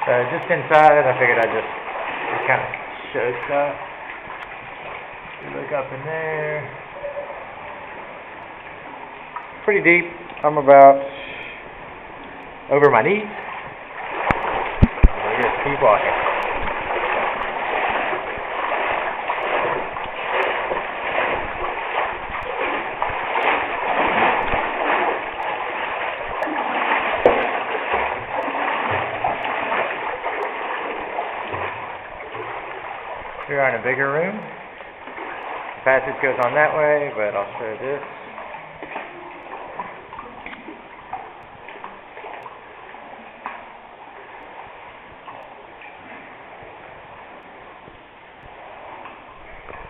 So just inside, I figured I'd just kind of show stuff. You look up in there. Pretty deep. I'm about over my knees. We just keep walking. We are in a bigger room. The passage goes on that way, but I'll show this.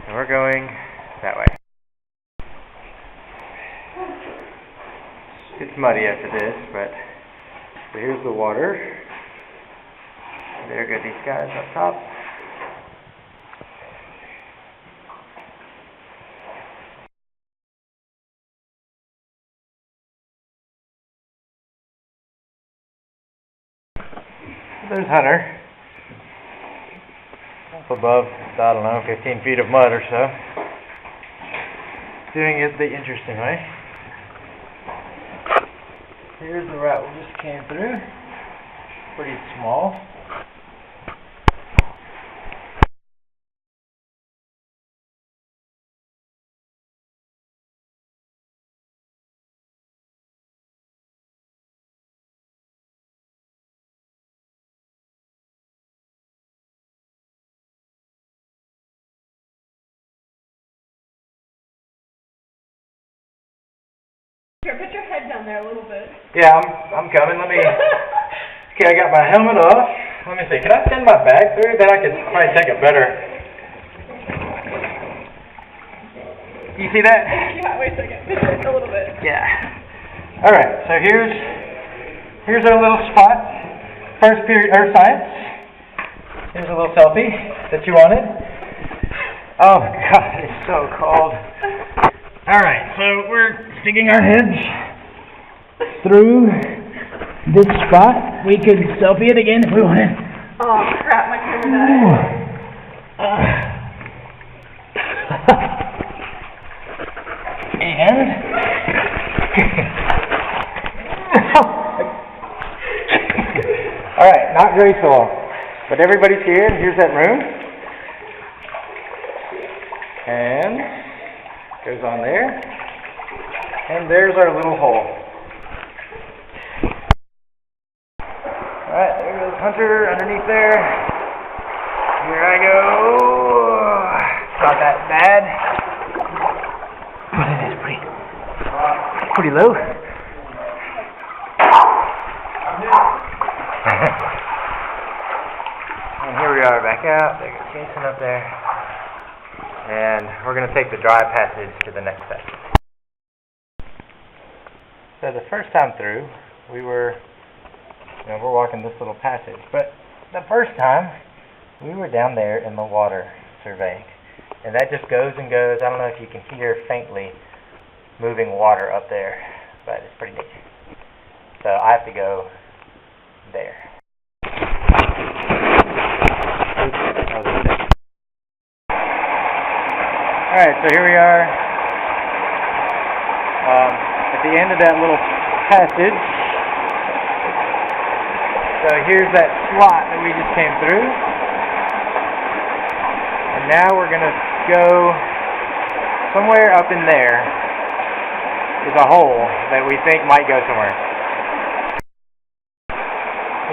And we're going that way. It's muddy after this, but so here's the water. There go these guys up top. There's Hunter. Up above, I don't know, 15 feet of mud or so. Doing it the interesting way. Here's the route we just came through. Pretty small. Here, put your head down there a little bit. Yeah, I'm coming. Let me. Okay, I got my helmet off. Let me see. Can I send my bag through? Then I could probably take it better. You see that? Yeah, wait a second. Push it a little bit. Yeah. All right. So here's our little spot. First period Earth Science. Here's a little selfie that you wanted. Oh God, it's so cold. All right. So we're sticking our heads through this spot. We could selfie it again if we wanted. Oh crap, my camera died. And all right, not graceful, but everybody's here. Here's that room, and goes on there. And there's our little hole. Alright, there goes Hunter underneath there. Here I go. It's not that bad. But it is pretty low. And here we are back out. There goes Jason up there. And we're going to take the dry passage to the next section. So the first time through, we're walking this little passage. But the first time, we were down there in the water surveying. And that just goes and goes. I don't know if you can hear faintly moving water up there, but it's pretty neat. So I have to go there. Alright, so here we are. At the end of that little passage. So here's that slot that we just came through. And now we're going to go somewhere up in there is a hole that we think might go somewhere.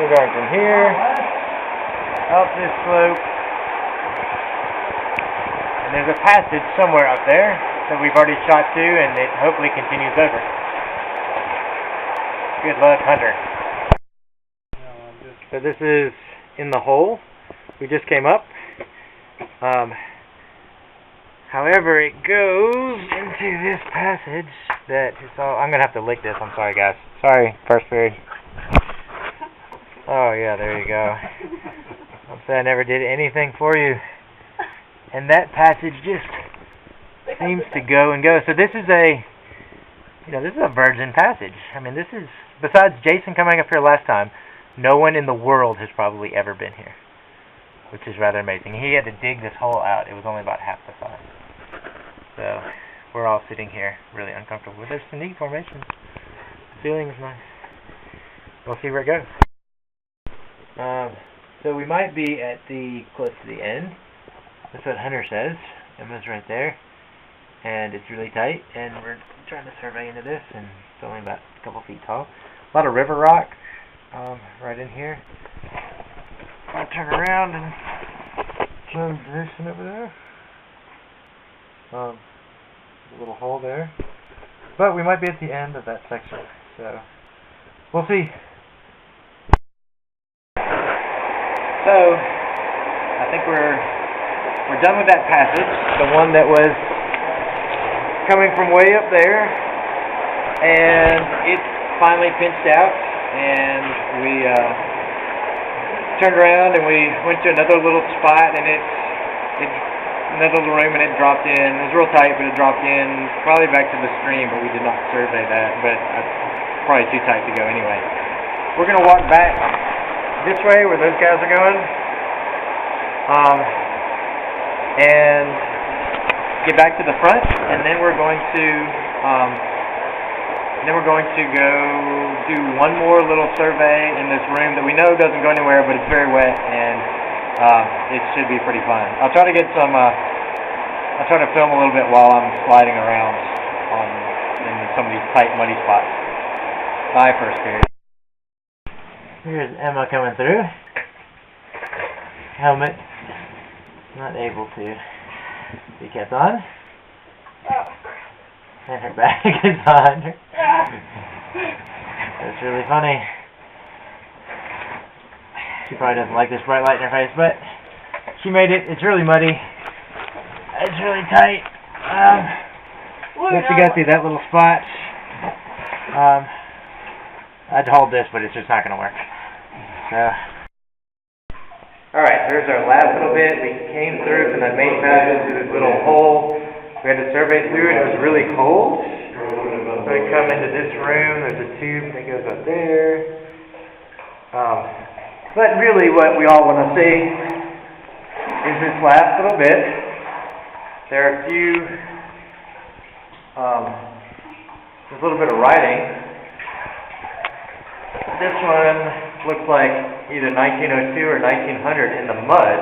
We're going from here up this slope. And there's a passage somewhere up there that we've already shot to, and it hopefully continues over. Good luck, Hunter. So this is in the hole. We just came up. However, it goes into this passage that is all... I'm going to have to lick this. I'm sorry, guys. Sorry, first period. Oh, yeah, there you go. I'm sorry I never did anything for you. And that passage just seems to go and go. So this is a virgin passage. I mean, this is, besides Jason coming up here last time, No one in the world has probably ever been here, which is rather amazing. He had to dig this hole out. It was only about half the size. So we're all sitting here really uncomfortable. But there's some neat formations. The feeling is nice. We'll see where it goes. So we might be at close to the end. That's what Hunter says. Emma's right there. And it's really tight. And we're trying to survey into this. And it's only about a couple feet tall. A lot of river rock right in here. I'll turn around and show the position over there. A little hole there. But we might be at the end of that section. So we'll see. So, I think we're done with that passage, the one that was coming from way up there, and it's finally pinched out, and we turned around and we went to another little spot, and it's another little room, and it dropped in. It was real tight, but it dropped in probably back to the stream, but we did not survey that, but probably too tight to go anyway. We're going to walk back this way where those guys are going, and get back to the front, and then we're going to go do one more little survey in this room that we know doesn't go anywhere, but it's very wet, and it should be pretty fun. I'll try to get some. I'll try to film a little bit while I'm sliding around in some of these tight, muddy spots. Bye, first period. Here's Emma coming through. Helmet not able to be kept on. And her bag is on. That's really funny. She probably doesn't like this bright light in her face, but she made it. It's really muddy. It's really tight. Once you got through that little spot, I'd hold this, but it's just not going to work. So, alright, there's our last little bit. We came through from that main passage to this little hole. We had to survey through it. It was really cold. So we come into this room. There's a tube that goes up there. But really what we all want to see is this last little bit. There are a few, there's a little bit of writing. This one looks like either 1902 or 1900 in the mud.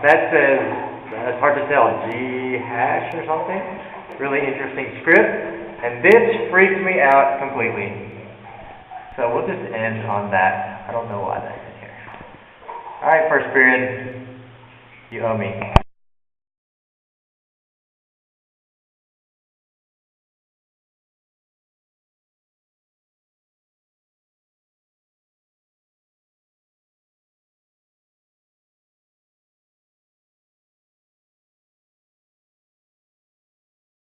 That says, it's hard to tell, G hash or something. Really interesting script. And this freaks me out completely. So we'll just end on that. I don't know why that's in here. Alright, first period. You owe me.